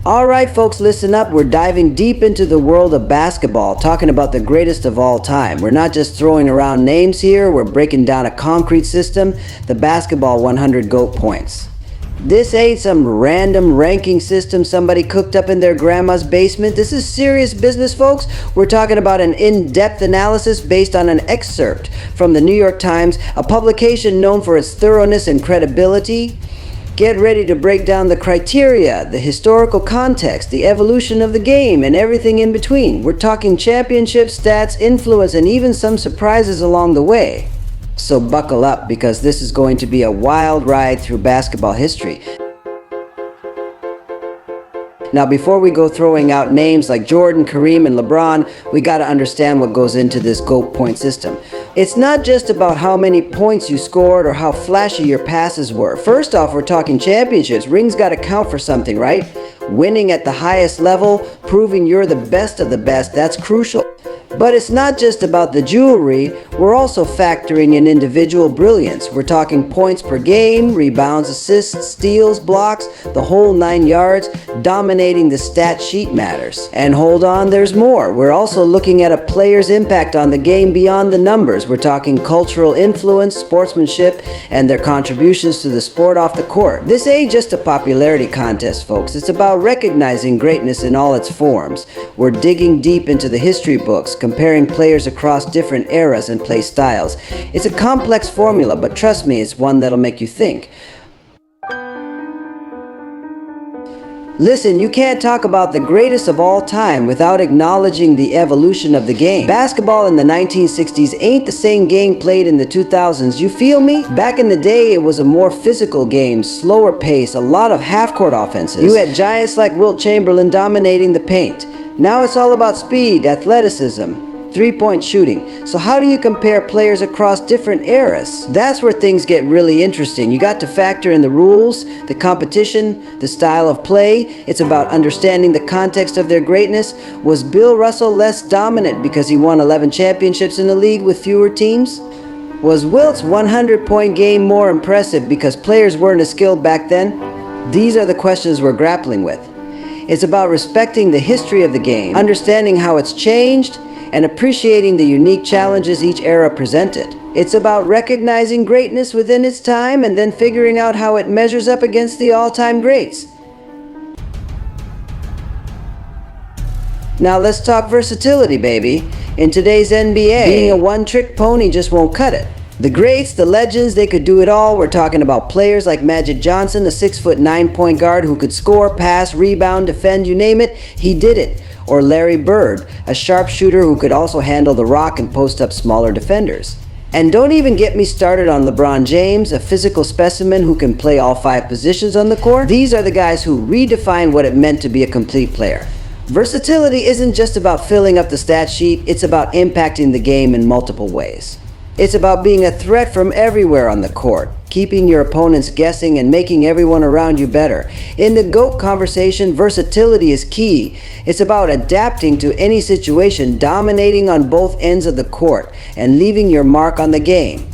Alright folks, listen up. We're diving deep into the world of basketball, talking about the greatest of all time. We're not just throwing around names here, we're breaking down a concrete system, the basketball 100 GOAT points. This ain't some random ranking system somebody cooked up in their grandma's basement. This is serious business, folks. We're talking about an in-depth analysis based on an excerpt from the New York Times, a publication known for its thoroughness and credibility. Get ready to break down the criteria, the historical context, the evolution of the game, and everything in between. We're talking championships, stats, influence, and even some surprises along the way. So buckle up, because this is going to be a wild ride through basketball history. Now, before we go throwing out names like Jordan, Kareem, and LeBron, we got to understand what goes into this GOAT point system. It's not just about how many points you scored or how flashy your passes were. First off, we're talking championships. Rings got to count for something, right? Winning at the highest level, proving you're the best of the best, that's crucial. But it's not just about the jewelry, we're also factoring in individual brilliance. We're talking points per game, rebounds, assists, steals, blocks, the whole 9 yards. Dominating the stat sheet matters. And hold on, there's more. We're also looking at a player's impact on the game beyond the numbers. We're talking cultural influence, sportsmanship, and their contributions to the sport off the court. This ain't just a popularity contest, folks. It's about recognizing greatness in all its forms. We're digging deep into the history books, comparing players across different eras and play styles. It's a complex formula, but trust me, it's one that'll make you think. Listen, you can't talk about the greatest of all time without acknowledging the evolution of the game. Basketball in the 1960s ain't the same game played in the 2000s, you feel me? Back in the day, it was a more physical game, slower pace, a lot of half-court offenses. You had giants like Wilt Chamberlain dominating the paint. Now it's all about speed, athleticism, three-point shooting. So how do you compare players across different eras? That's where things get really interesting. You got to factor in the rules, the competition, the style of play. It's about understanding the context of their greatness. Was Bill Russell less dominant because he won 11 championships in the league with fewer teams? Was Wilt's 100-point game more impressive because players weren't as skilled back then? These are the questions we're grappling with. It's about respecting the history of the game, understanding how it's changed, and appreciating the unique challenges each era presented. It's about recognizing greatness within its time and then figuring out how it measures up against the all-time greats. Now let's talk versatility, baby. In today's NBA, being a one-trick pony just won't cut it. The greats, the legends, they could do it all. We're talking about players like Magic Johnson, a 6'9" point guard who could score, pass, rebound, defend, you name it, he did it. Or Larry Bird, a sharpshooter who could also handle the rock and post up smaller defenders. And don't even get me started on LeBron James, a physical specimen who can play all 5 positions on the court. These are the guys who redefined what it meant to be a complete player. Versatility isn't just about filling up the stat sheet, it's about impacting the game in multiple ways. It's about being a threat from everywhere on the court, keeping your opponents guessing and making everyone around you better. In the GOAT conversation, versatility is key. It's about adapting to any situation, dominating on both ends of the court, and leaving your mark on the game.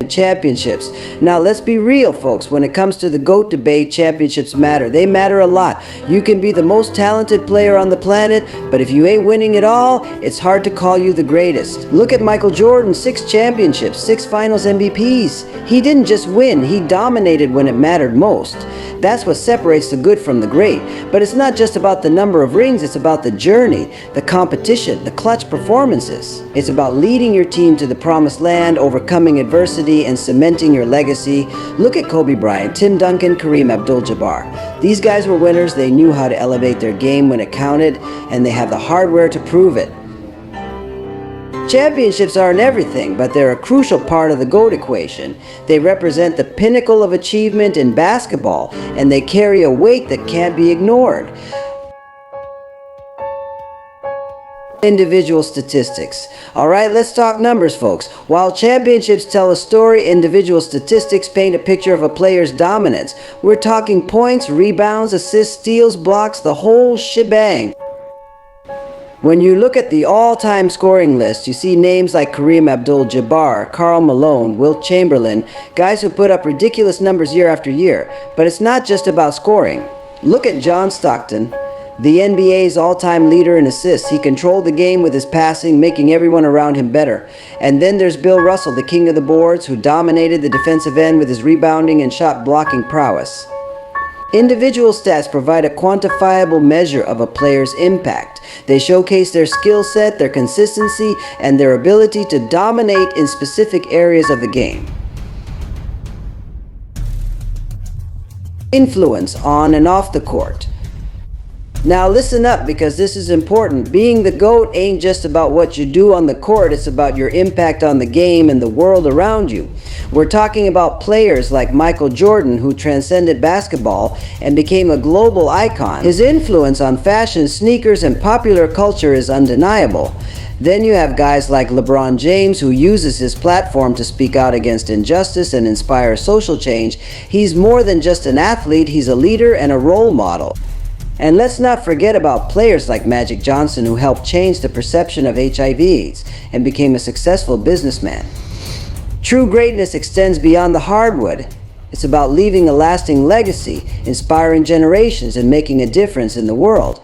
Championships. Now let's be real, folks. When it comes to the GOAT debate, championships matter. They matter a lot. You can be the most talented player on the planet, but if you ain't winning it all, it's hard to call you the greatest. Look at Michael Jordan, 6 championships, 6 finals MVPs. He didn't just win, he dominated when it mattered most. That's what separates the good from the great. But it's not just about the number of rings, it's about the journey, the competition, the clutch performances. It's about leading your team to the promised land, overcoming adversity, and cementing your legacy. Look at Kobe Bryant, Tim Duncan, Kareem Abdul-Jabbar. These guys were winners. They knew how to elevate their game when it counted, and they have the hardware to prove it. Championships aren't everything, but they're a crucial part of the GOAT equation. They represent the pinnacle of achievement in basketball, and they carry a weight that can't be ignored. Individual statistics. Alright, let's talk numbers, folks. While championships tell a story, individual statistics paint a picture of a player's dominance. We're talking points, rebounds, assists, steals, blocks, the whole shebang. When you look at the all-time scoring list, you see names like Kareem Abdul-Jabbar, Karl Malone, Wilt Chamberlain, guys who put up ridiculous numbers year after year. But it's not just about scoring. Look at John Stockton, the NBA's all-time leader in assists. He controlled the game with his passing, making everyone around him better. And then there's Bill Russell, the king of the boards, who dominated the defensive end with his rebounding and shot blocking prowess. Individual stats provide a quantifiable measure of a player's impact. They showcase their skill set, their consistency, and their ability to dominate in specific areas of the game. Influence on and off the court. Now listen up, because this is important. Being the GOAT ain't just about what you do on the court, it's about your impact on the game and the world around you. We're talking about players like Michael Jordan, who transcended basketball and became a global icon. His influence on fashion, sneakers, and popular culture is undeniable. Then you have guys like LeBron James, who uses his platform to speak out against injustice and inspire social change. He's more than just an athlete, he's a leader and a role model. And let's not forget about players like Magic Johnson, who helped change the perception of HIV/AIDS and became a successful businessman. True greatness extends beyond the hardwood. It's about leaving a lasting legacy, inspiring generations, and making a difference in the world.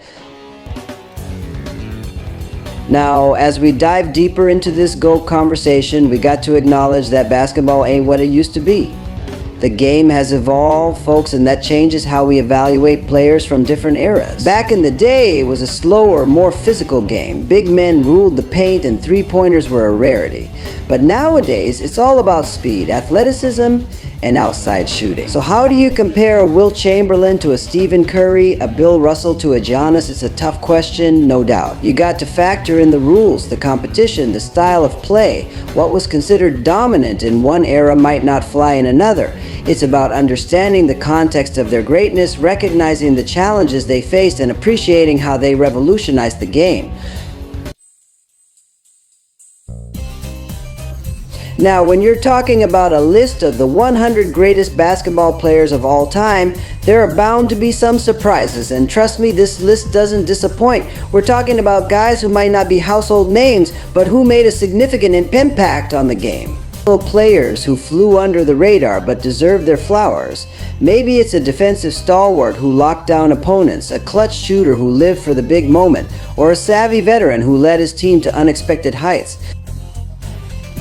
Now, as we dive deeper into this GOAT conversation, we got to acknowledge that basketball ain't what it used to be. The game has evolved, folks, and that changes how we evaluate players from different eras. Back in the day, it was a slower, more physical game. Big men ruled the paint and three-pointers were a rarity. But nowadays, it's all about speed, athleticism, and outside shooting. So how do you compare a Wilt Chamberlain to a Stephen Curry, a Bill Russell to a Giannis? It's a tough question, no doubt. You got to factor in the rules, the competition, the style of play. What was considered dominant in one era might not fly in another. It's about understanding the context of their greatness, recognizing the challenges they faced, and appreciating how they revolutionized the game. Now, when you're talking about a list of the 100 greatest basketball players of all time, there are bound to be some surprises, and trust me, this list doesn't disappoint. We're talking about guys who might not be household names, but who made a significant impact on the game. Players who flew under the radar but deserved their flowers. Maybe it's a defensive stalwart who locked down opponents, a clutch shooter who lived for the big moment, or a savvy veteran who led his team to unexpected heights.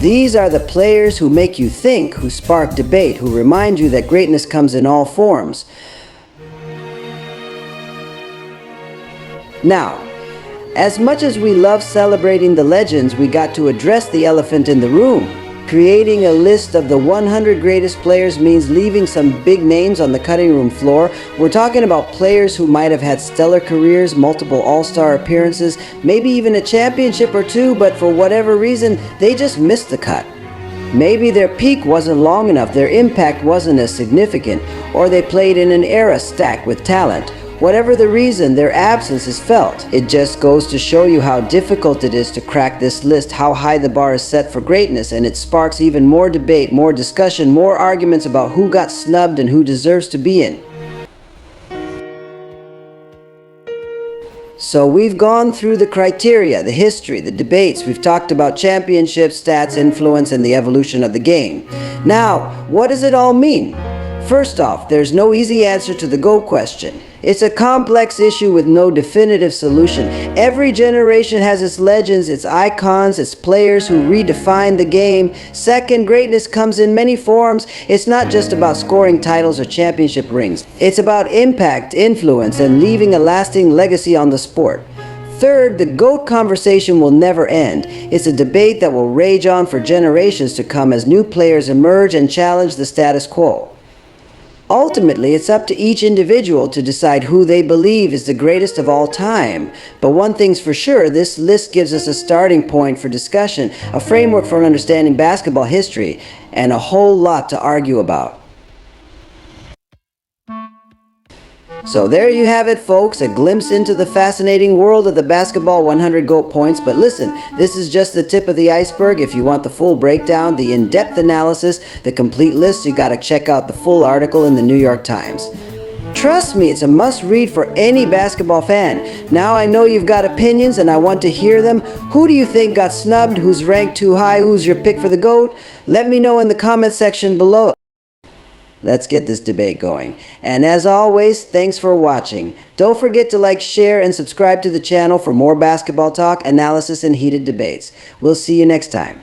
These are the players who make you think, who spark debate, who remind you that greatness comes in all forms. Now, as much as we love celebrating the legends, we got to address the elephant in the room. Creating a list of the 100 greatest players means leaving some big names on the cutting room floor. We're talking about players who might have had stellar careers, multiple all-star appearances, maybe even a championship or two, but for whatever reason, they just missed the cut. Maybe their peak wasn't long enough, their impact wasn't as significant, or they played in an era stacked with talent. Whatever the reason, their absence is felt. It just goes to show you how difficult it is to crack this list, how high the bar is set for greatness, and it sparks even more debate, more discussion, more arguments about who got snubbed and who deserves to be in. So we've gone through the criteria, the history, the debates. We've talked about championships, stats, influence, and the evolution of the game. Now, what does it all mean? First off, there's no easy answer to the GOAT question. It's a complex issue with no definitive solution. Every generation has its legends, its icons, its players who redefine the game. Second, greatness comes in many forms. It's not just about scoring titles or championship rings. It's about impact, influence, and leaving a lasting legacy on the sport. Third, the GOAT conversation will never end. It's a debate that will rage on for generations to come as new players emerge and challenge the status quo. Ultimately, it's up to each individual to decide who they believe is the greatest of all time. But one thing's for sure, this list gives us a starting point for discussion, a framework for understanding basketball history, and a whole lot to argue about. So there you have it, folks, a glimpse into the fascinating world of the basketball 100 GOAT points. But listen, this is just the tip of the iceberg. If you want the full breakdown, the in-depth analysis, the complete list, you gotta check out the full article in the New York Times. Trust me, it's a must-read for any basketball fan. Now I know you've got opinions and I want to hear them. Who do you think got snubbed? Who's ranked too high? Who's your pick for the GOAT? Let me know in the comment section below. Let's get this debate going. And as always, thanks for watching. Don't forget to like, share, and subscribe to the channel for more basketball talk, analysis, and heated debates. We'll see you next time.